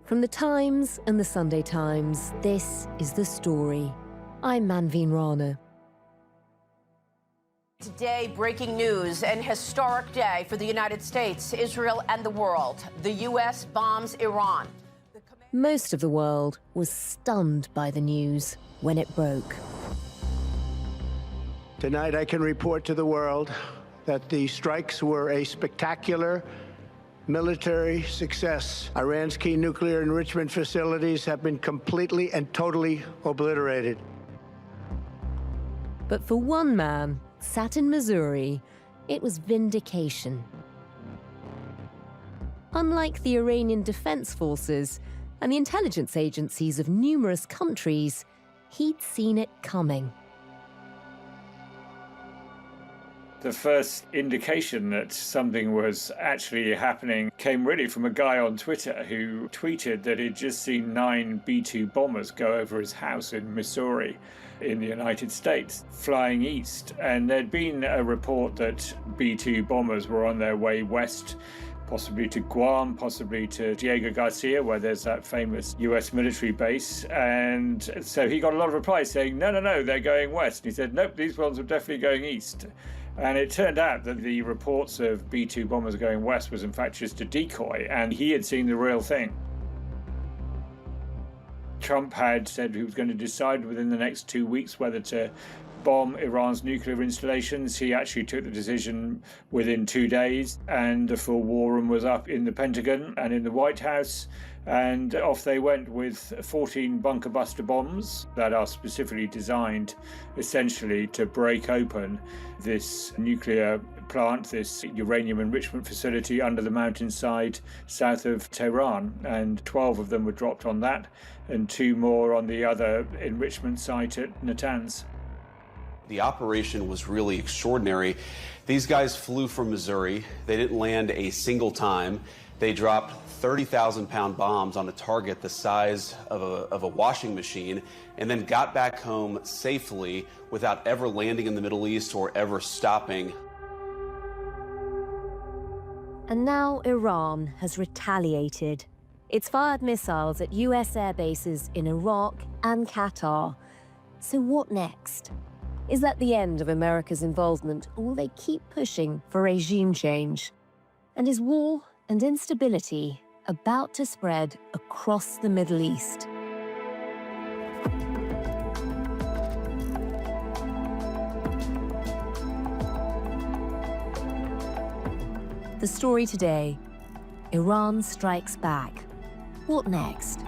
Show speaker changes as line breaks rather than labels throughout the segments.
From the Times and the Sunday Times, this is The Story. I'm Manveen Rana.
Today, breaking news, an historic day for the United States, Israel, and the world. The U.S. bombs Iran.
Most of the world was stunned by the news when it broke.
Tonight, I can report to the world that the strikes were a spectacular military success. Iran's key nuclear enrichment facilities have been completely and totally obliterated.
But for one man, sat in Missouri, it was vindication. Unlike the Iranian Defense Forces and the intelligence agencies of numerous countries, he'd seen it coming.
The first indication that something was actually happening came really from a guy on Twitter who tweeted that he'd just seen 9 B-2 bombers go over his house in Missouri in the United States, flying east. And there'd been a report that B-2 bombers were on their way west, possibly to Guam, possibly to Diego Garcia, where there's that famous US military base. And so he got a lot of replies saying, no, they're going west. And he said, nope, these ones are definitely going east. And it turned out that the reports of B-2 bombers going west was in fact just a decoy, and he had seen the real thing. Trump had said he was going to decide within the next 2 weeks whether to bomb Iran's nuclear installations. He actually took the decision within 2 days, and the full war room was up in the Pentagon and in the White House, and off they went with 14 bunker buster bombs that are specifically designed essentially to break open this nuclear plant, this uranium enrichment facility under the mountainside south of Tehran. And 12 of them were dropped on that, and 2 more on the other enrichment site at Natanz.
The operation was really extraordinary. These guys flew from Missouri. They didn't land a single time. They dropped 30,000-pound bombs on a target the size of a washing machine, and then got back home safely without ever landing in the Middle East or ever stopping.
And now Iran has retaliated. It's fired missiles at US airbases in Iraq and Qatar. So what next? Is that the end of America's involvement, or will they keep pushing for regime change? And is war and instability about to spread across the Middle East? The story today: Iran strikes back. What next?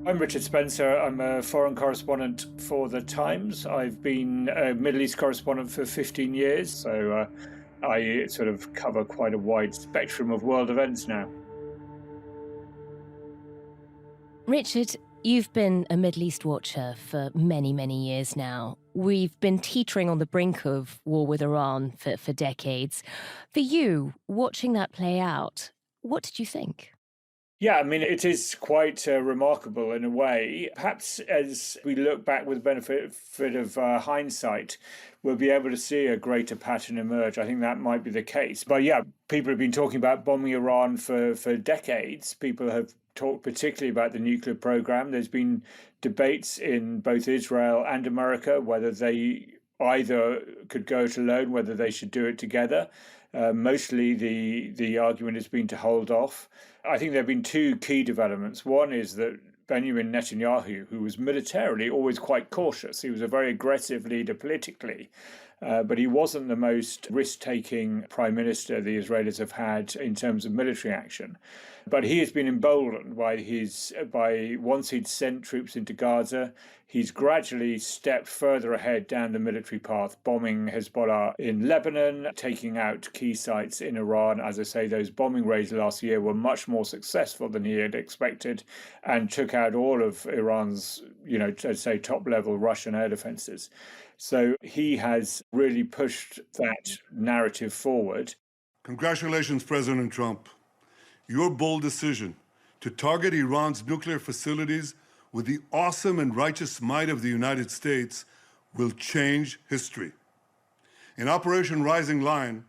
I'm Richard Spencer. I'm a foreign correspondent for The Times. I've been a Middle East correspondent for 15 years, so I sort of cover quite a wide spectrum of world events now.
Richard, you've been a Middle East watcher for many, many years now. We've been teetering on the brink of war with Iran for decades. For you, watching that play out, what did you think?
Yeah, I mean, it is quite remarkable in a way. Perhaps as we look back with the benefit of hindsight, we'll be able to see a greater pattern emerge. I think that might be the case. But yeah, people have been talking about bombing Iran for decades. People have talked particularly about the nuclear program. There's been debates in both Israel and America whether they either could go it alone, whether they should do it together. Mostly the argument has been to hold off. I think there have been 2 key developments. One is that Benjamin Netanyahu, who was militarily always quite cautious, he was a very aggressive leader politically, but he wasn't the most risk-taking prime minister the Israelis have had in terms of military action. But he has been emboldened by once he'd sent troops into Gaza, he's gradually stepped further ahead down the military path, bombing Hezbollah in Lebanon, taking out key sites in Iran. As I say, those bombing raids last year were much more successful than he had expected, and took out all of Iran's, I'd say, top-level Russian air defenses. So he has really pushed that narrative forward.
Congratulations, President Trump. Your bold decision to target Iran's nuclear facilities with the awesome and righteous might of the United States will change history. In Operation Rising Lion,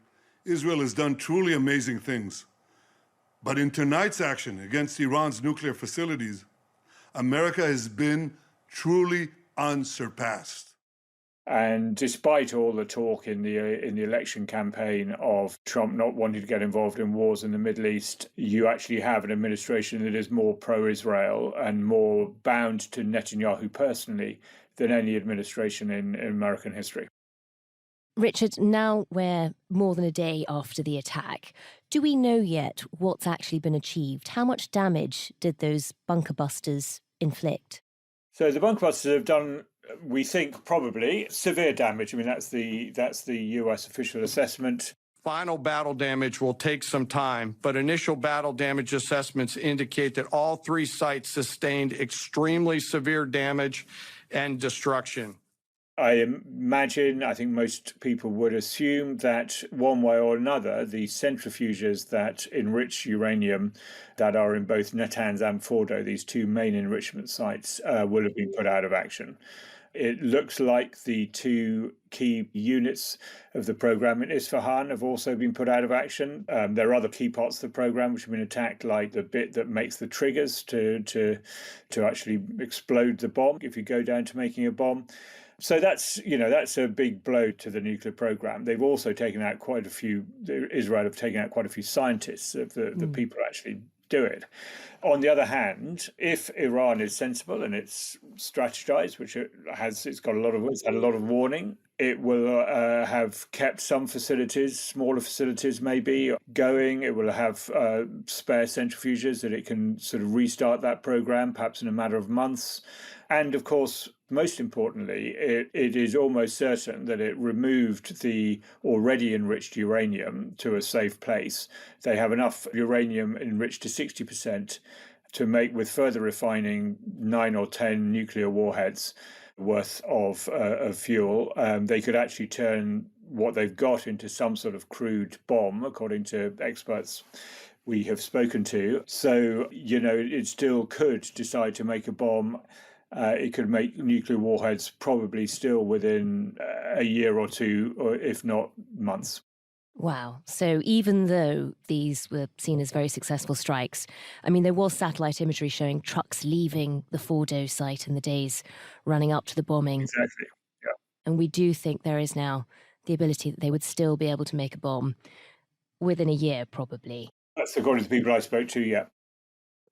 Israel has done truly amazing things. But in tonight's action against Iran's nuclear facilities, America has been truly unsurpassed.
And despite all the talk in the election campaign of Trump not wanting to get involved in wars in the Middle East, you actually have an administration that is more pro-Israel and more bound to Netanyahu personally than any administration in American history.
Richard, now we're more than a day after the attack. Do we know yet what's actually been achieved? How much damage did those bunker busters inflict?
So the bunker busters have done, we think, probably severe damage. I mean, that's the US official assessment.
Final battle damage will take some time, but initial battle damage assessments indicate that all three sites sustained extremely severe damage and destruction.
I imagine, I think most people would assume that one way or another, the centrifuges that enrich uranium that are in both Natanz and Fordow, these two main enrichment sites, will have been put out of action. It looks like the two key units of the program in Isfahan have also been put out of action. There are other key parts of the program which have been attacked, like the bit that makes the triggers to actually explode the bomb if you go down to making a bomb. So that's a big blow to the nuclear program. They've also taken out quite a few. Israel have taken out quite a few scientists of the people who actually do it. On the other hand, if Iran is sensible and it's strategized, which it's had a lot of warning, it will have kept some facilities, smaller facilities maybe, going. It will have spare centrifuges that it can sort of restart that program, perhaps in a matter of months. And of course, most importantly, it is almost certain that it removed the already enriched uranium to a safe place. They have enough uranium enriched to 60% to make, with further refining, 9 or 10 nuclear warheads worth of fuel. They could actually turn what they've got into some sort of crude bomb, according to experts we have spoken to. So, it still could decide to make a bomb. It could make nuclear warheads probably still within a year or two, or if not months.
Wow. So even though these were seen as very successful strikes, I mean, there was satellite imagery showing trucks leaving the Fordow site in the days running up to the bombing.
Exactly. Yeah.
And we do think there is now the ability that they would still be able to make a bomb within a year, probably.
That's according to the people I spoke to, yeah.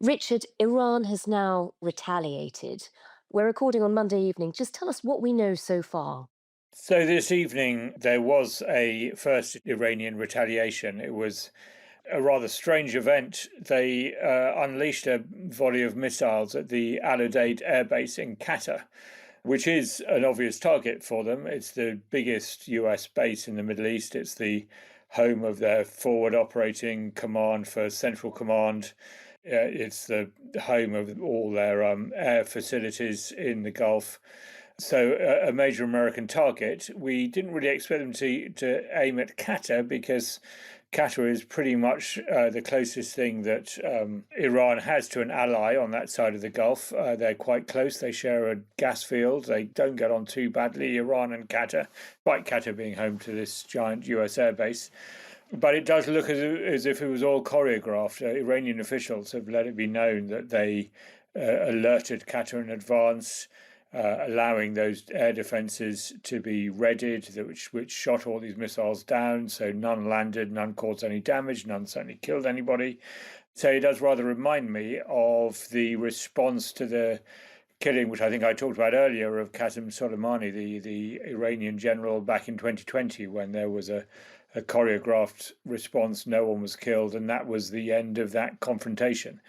Richard, Iran has now retaliated. We're recording on Monday evening. Just tell us what we know so far.
So this evening, there was a first Iranian retaliation. It was a rather strange event. They unleashed a volley of missiles at the Al-Udeid airbase in Qatar, which is an obvious target for them. It's the biggest US base in the Middle East. It's the home of their forward operating command for Central Command. It's the home of all their air facilities in the Gulf. So a major American target. We didn't really expect them to aim at Qatar because Qatar is pretty much the closest thing that Iran has to an ally on that side of the Gulf. They're quite close. They share a gas field. They don't get on too badly, Iran and Qatar, despite Qatar being home to this giant US airbase. But it does look as if it was all choreographed. Iranian officials have let it be known that they alerted Qatar in advance, allowing those air defences to be readied, which shot all these missiles down. So none landed, none caused any damage, none certainly killed anybody. So it does rather remind me of the response to the killing, which I think I talked about earlier, of Qasem Soleimani, the Iranian general, back in 2020, when there was a choreographed response. No one was killed, and that was the end of that confrontation.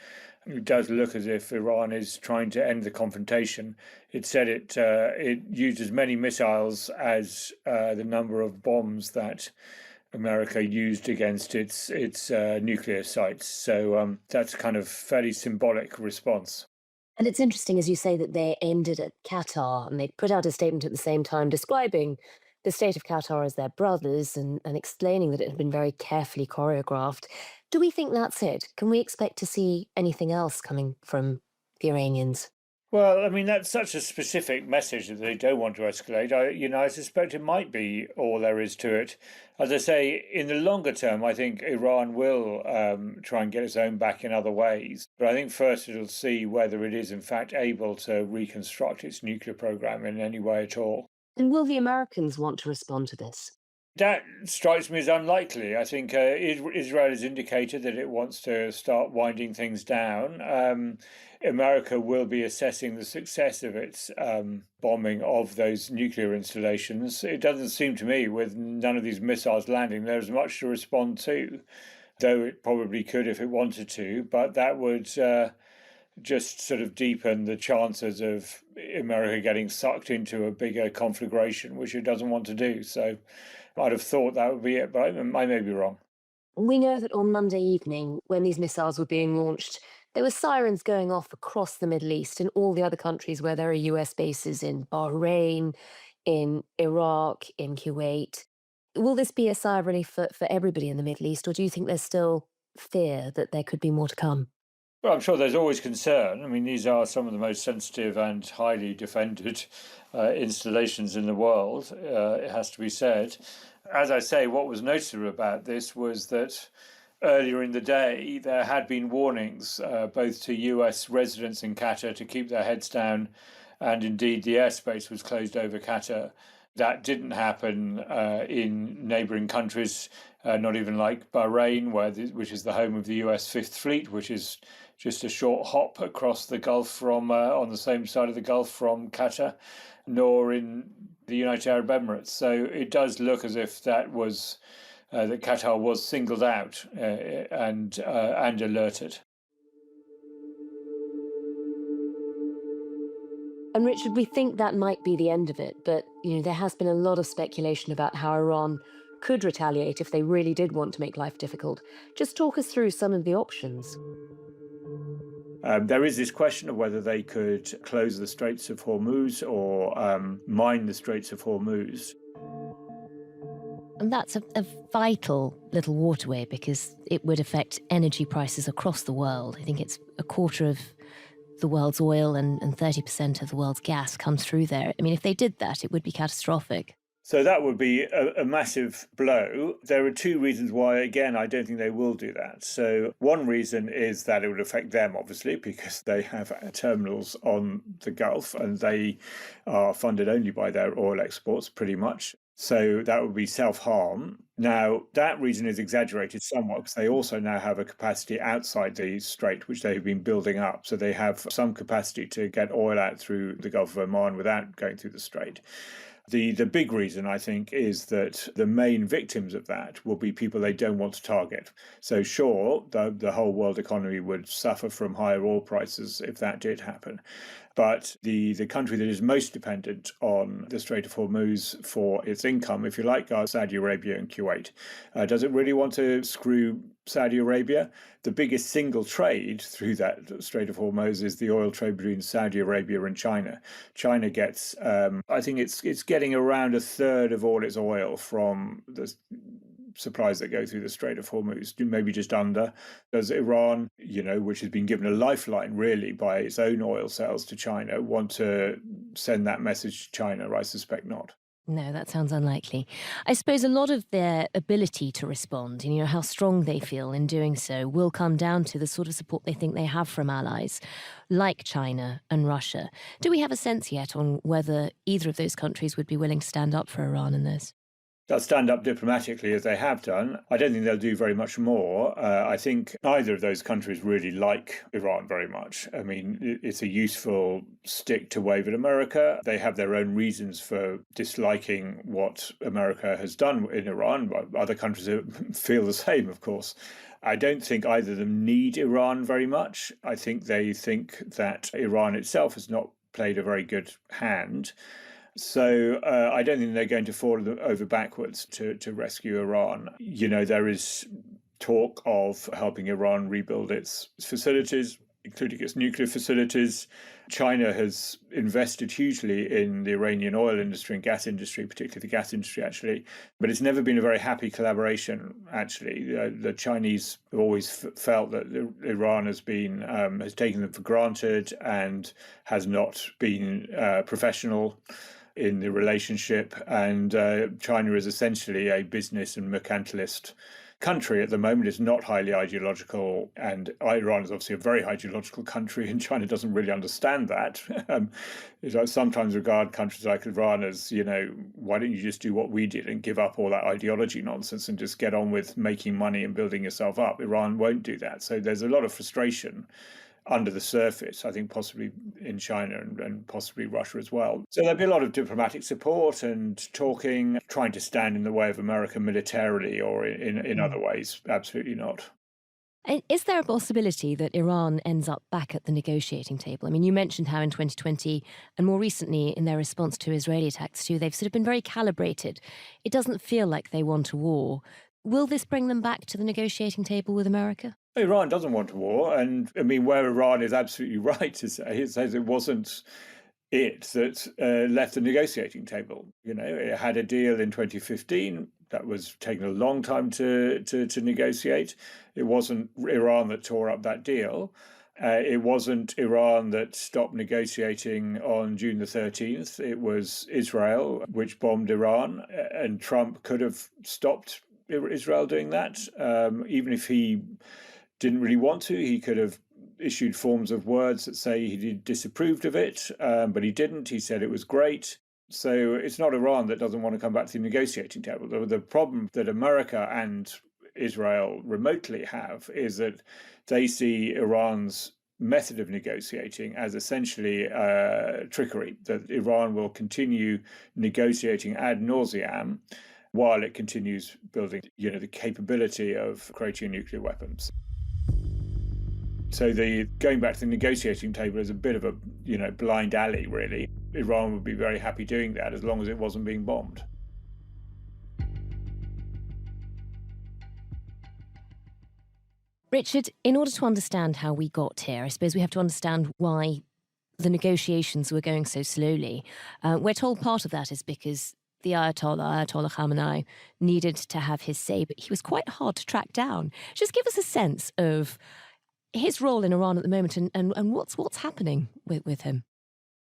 It does look as if Iran is trying to end the confrontation. It said it used as many missiles as the number of bombs that America used against its nuclear sites. So that's kind of fairly symbolic response.
And it's interesting, as you say, that they ended at Qatar, and they put out a statement at the same time describing the state of Qatar as their brothers and explaining that it had been very carefully choreographed. Do we think that's it? Can we expect to see anything else coming from the Iranians?
Well, I mean, that's such a specific message that they don't want to escalate. I suspect it might be all there is to it. As I say, in the longer term, I think Iran will try and get its own back in other ways. But I think first it'll see whether it is, in fact, able to reconstruct its nuclear program in any way at all.
And will the Americans want to respond to this?
That strikes me as unlikely. I think Israel has indicated that it wants to start winding things down. America will be assessing the success of its bombing of those nuclear installations. It doesn't seem to me, with none of these missiles landing, there's much to respond to, though it probably could if it wanted to, but that would just sort of deepen the chances of America getting sucked into a bigger conflagration, which it doesn't want to do. So I'd have thought that would be it, but I may be wrong.
We know that on Monday evening, when these missiles were being launched, there were sirens going off across the Middle East and all the other countries where there are US bases in Bahrain, in Iraq, in Kuwait. Will this be a sigh of relief for everybody in the Middle East, or do you think there's still fear that there could be more to come?
Well, I'm sure there's always concern. I mean, these are some of the most sensitive and highly defended installations in the world, it has to be said. As I say, what was noticeable about this was that earlier in the day, there had been warnings both to US residents in Qatar to keep their heads down, and indeed the airspace was closed over Qatar. That didn't happen in neighbouring countries, not even like Bahrain, which is the home of the US Fifth Fleet, which is just a short hop across the Gulf from on the same side of the Gulf from Qatar, nor in the United Arab Emirates. So it does look as if that was that Qatar was singled out and alerted.
And Richard, we think that might be the end of it, but there has been a lot of speculation about how Iran could retaliate if they really did want to make life difficult. Just talk us through some of the options.
There is this question of whether they could close the Straits of Hormuz or mine the Straits of Hormuz.
And that's a vital little waterway because it would affect energy prices across the world. I think it's a quarter of the world's oil and 30% of the world's gas comes through there. I mean, if they did that, it would be catastrophic.
So that would be a massive blow. There are two reasons why, again, I don't think they will do that. So one reason is that it would affect them, obviously, because they have terminals on the Gulf and they are funded only by their oil exports, pretty much. So that would be self-harm. Now, that reason is exaggerated somewhat because they also now have a capacity outside the strait, which they have been building up. So they have some capacity to get oil out through the Gulf of Oman without going through the strait. The big reason, I think, is that the main victims of that will be people they don't want to target. So sure, the whole world economy would suffer from higher oil prices if that did happen. But the country that is most dependent on the Strait of Hormuz for its income, if you like, are Saudi Arabia and Kuwait. Does it really want to screw Saudi Arabia? The biggest single trade through that Strait of Hormuz is the oil trade between Saudi Arabia and China. China gets, I think it's getting around a third of all its oil from the supplies that go through the Strait of Hormuz, maybe just under. Does Iran, which has been given a lifeline really by its own oil sales to China, want to send that message to China? I suspect not.
No, that sounds unlikely. I suppose a lot of their ability to respond, how strong they feel in doing so, will come down to the sort of support they think they have from allies like China and Russia. Do we have a sense yet on whether either of those countries would be willing to stand up for Iran in this?
They'll stand up diplomatically as they have done. I don't think they'll do very much more. I think neither of those countries really like Iran very much. I mean, it's a useful stick to wave at America. They have their own reasons for disliking what America has done in Iran. Other countries feel the same, of course. I don't think either of them need Iran very much. I think they think that Iran itself has not played a very good hand. So I don't think they're going to fall over backwards to rescue Iran. There is talk of helping Iran rebuild its facilities, including its nuclear facilities. China has invested hugely in the Iranian oil industry and gas industry, particularly the gas industry, actually. But it's never been a very happy collaboration, actually. The Chinese have always felt that Iran has taken them for granted and has not been professional in the relationship. And China is essentially a business and mercantilist country at the moment. Is not highly ideological, and Iran is obviously a very ideological country, and China doesn't really understand that. I sometimes regard countries like Iran as, why don't you just do what we did and give up all that ideology nonsense and just get on with making money and building yourself up? Iran won't do that. So there's a lot of frustration under the surface, I think possibly in China and possibly Russia as well. So there'll be a lot of diplomatic support and talking, trying to stand in the way of America militarily or in other ways. Absolutely not.
And is there a possibility that Iran ends up back at the negotiating table? I mean, you mentioned how in 2020 and more recently in their response to Israeli attacks too, they've sort of been very calibrated. It doesn't feel like they want a war. Will this bring them back to the negotiating table with America?
Iran doesn't want a war, and I mean, where Iran is absolutely right to say, it says it wasn't it that left the negotiating table. It had a deal in 2015 that was taking a long time to negotiate. It wasn't Iran that tore up that deal. It wasn't Iran that stopped negotiating on June the 13th. It was Israel which bombed Iran, and Trump could have stopped Israel doing that, even if he didn't really want to. He could have issued forms of words that say he disapproved of it, but he didn't. He said it was great. So it's not Iran that doesn't want to come back to the negotiating table. The problem that America and Israel remotely have is that they see Iran's method of negotiating as essentially trickery, that Iran will continue negotiating ad nauseam while it continues building, the capability of creating nuclear weapons. So going back to the negotiating table is a bit of a, blind alley, really. Iran would be very happy doing that as long as it wasn't being bombed.
Richard, in order to understand how we got here, I suppose we have to understand why the negotiations were going so slowly. We're told part of that is because the Ayatollah Khamenei, needed to have his say, but he was quite hard to track down. Just give us a sense of his role in Iran at the moment and what's happening with him.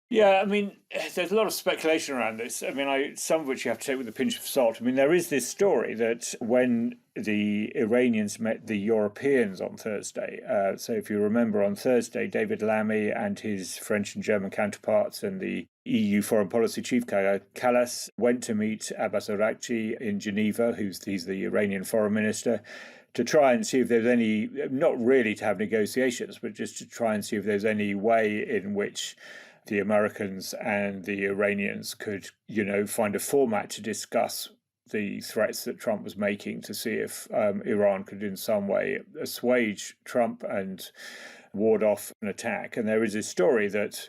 Yeah, I mean, there's a lot of speculation around this. I mean, some of which you have to take with a pinch of salt. I mean, there is this story that when the Iranians met the Europeans on Thursday, so if you remember on Thursday, David Lammy and his French and German counterparts and the EU foreign policy chief, Kallas, went to meet Abbas Araghchi in Geneva, he's the Iranian foreign minister, to try and see if there's any, not really to have negotiations, but just to try and see if there's any way in which the Americans and the Iranians could, find a format to discuss the threats that Trump was making, to see if Iran could in some way assuage Trump and ward off an attack. And there is this story that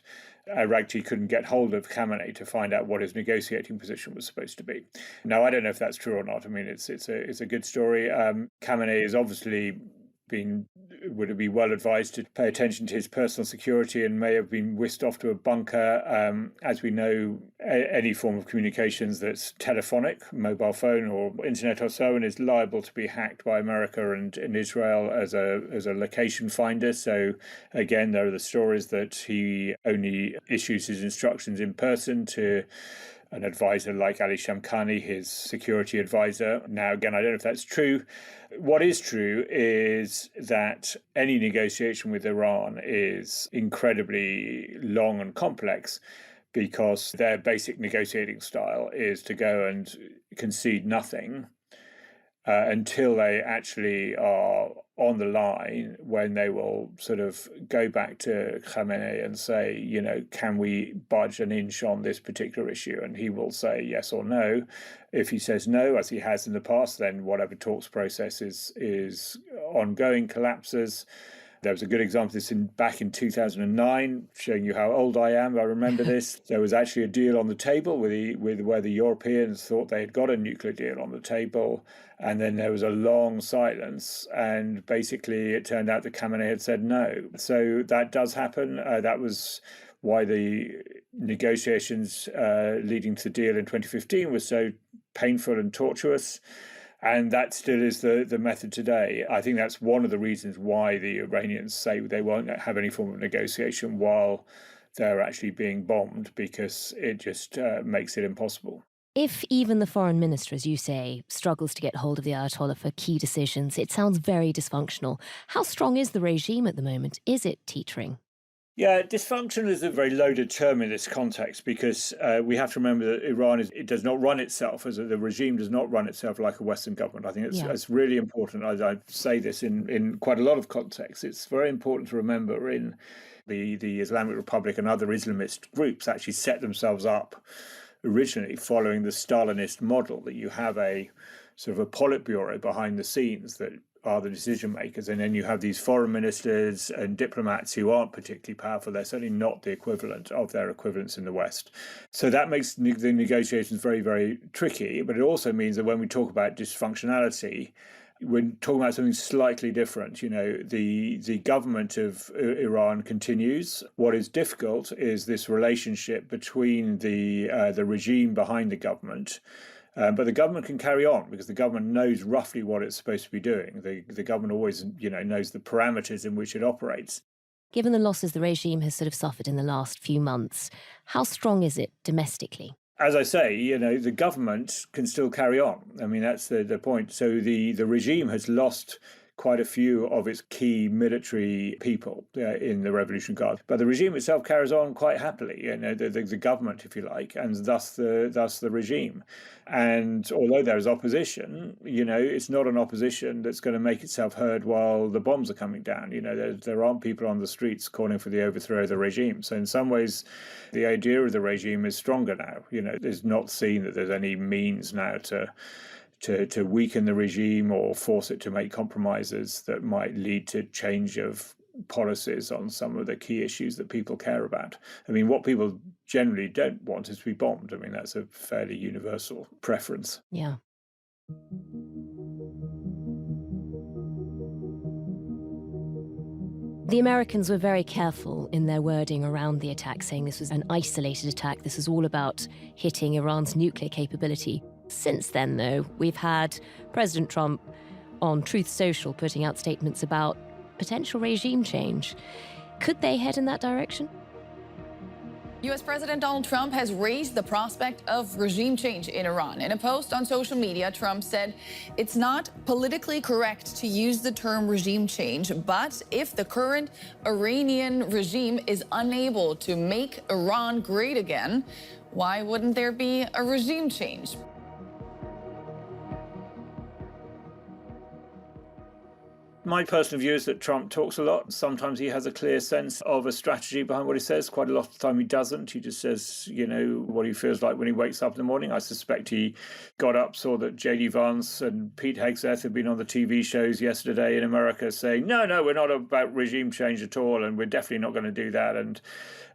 Araghchi couldn't get hold of Khamenei to find out what his negotiating position was supposed to be. Now, I don't know if that's true or not. I mean, it's a good story. Khamenei is obviously would it be well advised to pay attention to his personal security and may have been whisked off to a bunker. As we know, any form of communications that's telephonic, mobile phone or internet or so, and is liable to be hacked by America and Israel as a location finder. So again, there are the stories that he only issues his instructions in person to an advisor like Ali Shamkhani, his security advisor. Now, again, I don't know if that's true. What is true is that any negotiation with Iran is incredibly long and complex because their basic negotiating style is to go and concede nothing until they actually are on the line, when they will sort of go back to Khamenei and say, can we budge an inch on this particular issue? And he will say yes or no. If he says no, as he has in the past, then whatever talks process is ongoing collapses. There was a good example of this back in 2009, showing you how old I am. I remember this. There was actually a deal on the table with where the Europeans thought they had got a nuclear deal on the table. And then there was a long silence. And basically, it turned out that Khamenei had said no. So that does happen. That was why the negotiations leading to the deal in 2015 was so painful and tortuous. And that still is the method today. I think that's one of the reasons why the Iranians say they won't have any form of negotiation while they're actually being bombed, because it just makes it impossible.
If even the foreign minister, as you say, struggles to get hold of the Ayatollah for key decisions, it sounds very dysfunctional. How strong is the regime at the moment? Is it teetering?
Yeah, dysfunction is a very loaded term in this context, because we have to remember that Iran it does not run itself, the regime does not run itself like a Western government. I think it's really important. I say this in quite a lot of contexts. It's very important to remember in the Islamic Republic and other Islamist groups actually set themselves up originally following the Stalinist model, that you have a sort of a Politburo behind the scenes that are the decision makers, and then you have these foreign ministers and diplomats who aren't particularly powerful. They're certainly not the equivalent of their equivalents in the West. So that makes the negotiations very, very tricky. But it also means that when we talk about dysfunctionality, we're talking about something slightly different. You know, the government of Iran continues. What is difficult is this relationship between the regime behind the government. But the government can carry on, because the government knows roughly what it's supposed to be doing. The government always, knows the parameters in which it operates.
Given the losses the regime has sort of suffered in the last few months, how strong is it domestically?
As I say, the government can still carry on. I mean, that's the point. So the regime has lost quite a few of its key military people in the Revolutionary Guard. But the regime itself carries on quite happily, the government, if you like, and thus the regime. And although there is opposition, it's not an opposition that's going to make itself heard while the bombs are coming down. There aren't people on the streets calling for the overthrow of the regime. So in some ways, the idea of the regime is stronger now. It's not seen that there's any means now to weaken the regime or force it to make compromises that might lead to change of policies on some of the key issues that people care about. I mean, what people generally don't want is to be bombed. I mean, that's a fairly universal preference.
Yeah. The Americans were very careful in their wording around the attack, saying this was an isolated attack. This was all about hitting Iran's nuclear capability. Since then, though, we've had President Trump on Truth Social putting out statements about potential regime change. Could they head in that direction?
U.S. President Donald Trump has raised the prospect of regime change in Iran. In a post on social media, Trump said it's not politically correct to use the term regime change, but if the current Iranian regime is unable to make Iran great again, why wouldn't there be a regime change?
My personal view is that Trump talks a lot. Sometimes he has a clear sense of a strategy behind what he says. Quite a lot of the time he doesn't. He just says, what he feels like when he wakes up in the morning. I suspect he got up, saw that J.D. Vance and Pete Hegseth had been on the TV shows yesterday in America saying, no, we're not about regime change at all, and we're definitely not going to do that.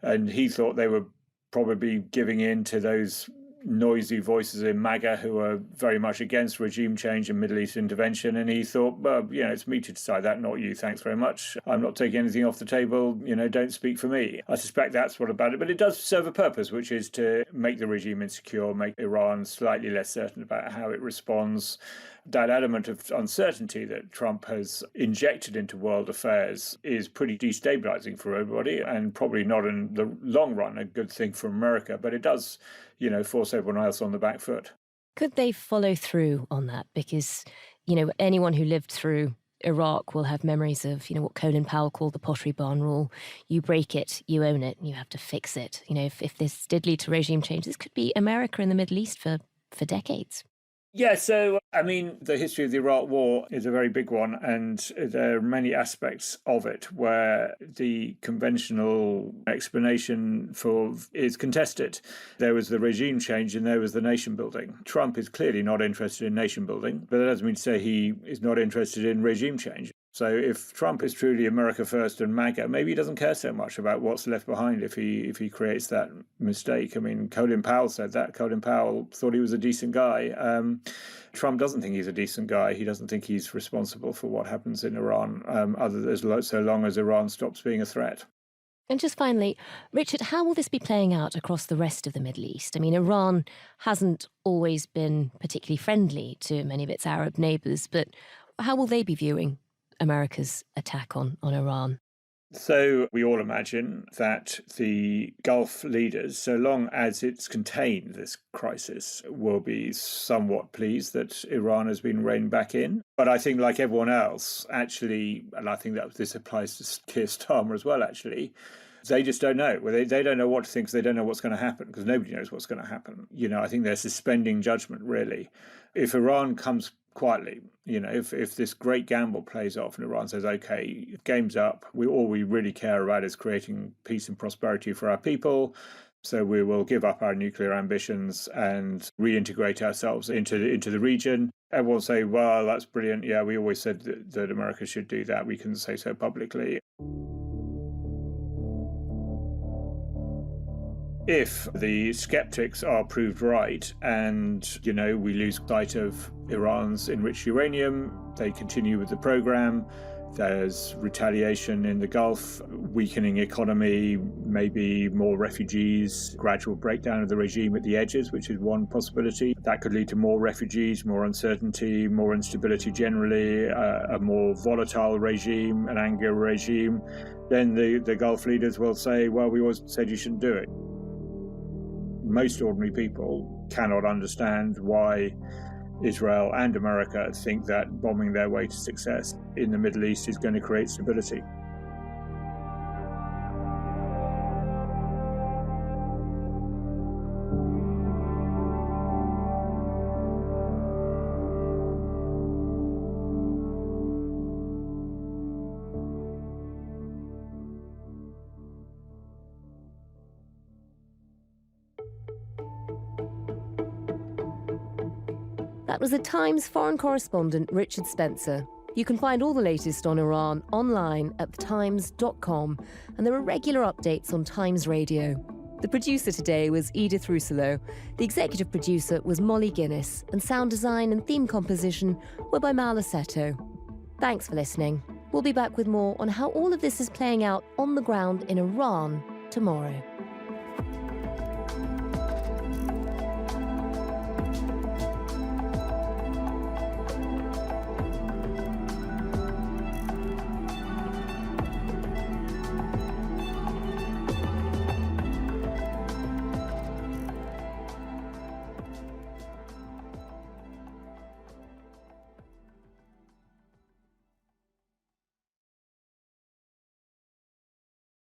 And he thought they were probably giving in to those noisy voices in MAGA who are very much against regime change and Middle East intervention. And he thought, well, it's me to decide that, not you. Thanks very much. I'm not taking anything off the table. Don't speak for me. I suspect that's what about it. But it does serve a purpose, which is to make the regime insecure, make Iran slightly less certain about how it responds. That element of uncertainty that Trump has injected into world affairs is pretty destabilizing for everybody, and probably not in the long run a good thing for America, but it does, force everyone else on the back foot.
Could they follow through on that? Because, anyone who lived through Iraq will have memories of, what Colin Powell called the Pottery barn rule. You break it, you own it, and you have to fix it. If this did lead to regime change, this could be America in the Middle East for decades.
Yeah, so, the history of the Iraq War is a very big one, and there are many aspects of it where the conventional explanation is contested. There was the regime change and there was the nation building. Trump is clearly not interested in nation building, but that doesn't mean to say he is not interested in regime change. So if Trump is truly America first and MAGA, maybe he doesn't care so much about what's left behind if he creates that mistake. I mean, Colin Powell said that. Colin Powell thought he was a decent guy. Trump doesn't think he's a decent guy. He doesn't think he's responsible for what happens in Iran, so long as Iran stops being a threat.
And just finally, Richard, how will this be playing out across the rest of the Middle East? I mean, Iran hasn't always been particularly friendly to many of its Arab neighbours, but how will they be viewing America's attack on Iran?
So we all imagine that the Gulf leaders, so long as it's contained this crisis, will be somewhat pleased that Iran has been reined back in. But I think, like everyone else, actually, and I think that this applies to Keir Starmer as well, actually, they just don't know. Well, they don't know what to think because they don't know what's going to happen, because nobody knows what's going to happen. I think they're suspending judgment, really. If Iran comes quietly, if this great gamble plays off and Iran says, OK, game's up, all we really care about is creating peace and prosperity for our people, so we will give up our nuclear ambitions and reintegrate ourselves into the region. Everyone will say, well, that's brilliant. Yeah, we always said that America should do that. We can say so publicly. If the skeptics are proved right and, we lose sight of Iran's enriched uranium, they continue with the program, there's retaliation in the Gulf, weakening economy, maybe more refugees, gradual breakdown of the regime at the edges, which is one possibility. That could lead to more refugees, more uncertainty, more instability generally, a more volatile regime, an angrier regime. Then the Gulf leaders will say, well, we always said you shouldn't do it. Most ordinary people cannot understand why Israel and America think that bombing their way to success in the Middle East is going to create stability.
That was the Times foreign correspondent Richard Spencer. You can find all the latest on Iran online at thetimes.com, and there are regular updates on Times Radio. The producer today was Edith Rousselot. The executive producer was Molly Guinness, and sound design and theme composition were by Mal Assetto. Thanks for listening. We'll be back with more on how all of this is playing out on the ground in Iran tomorrow.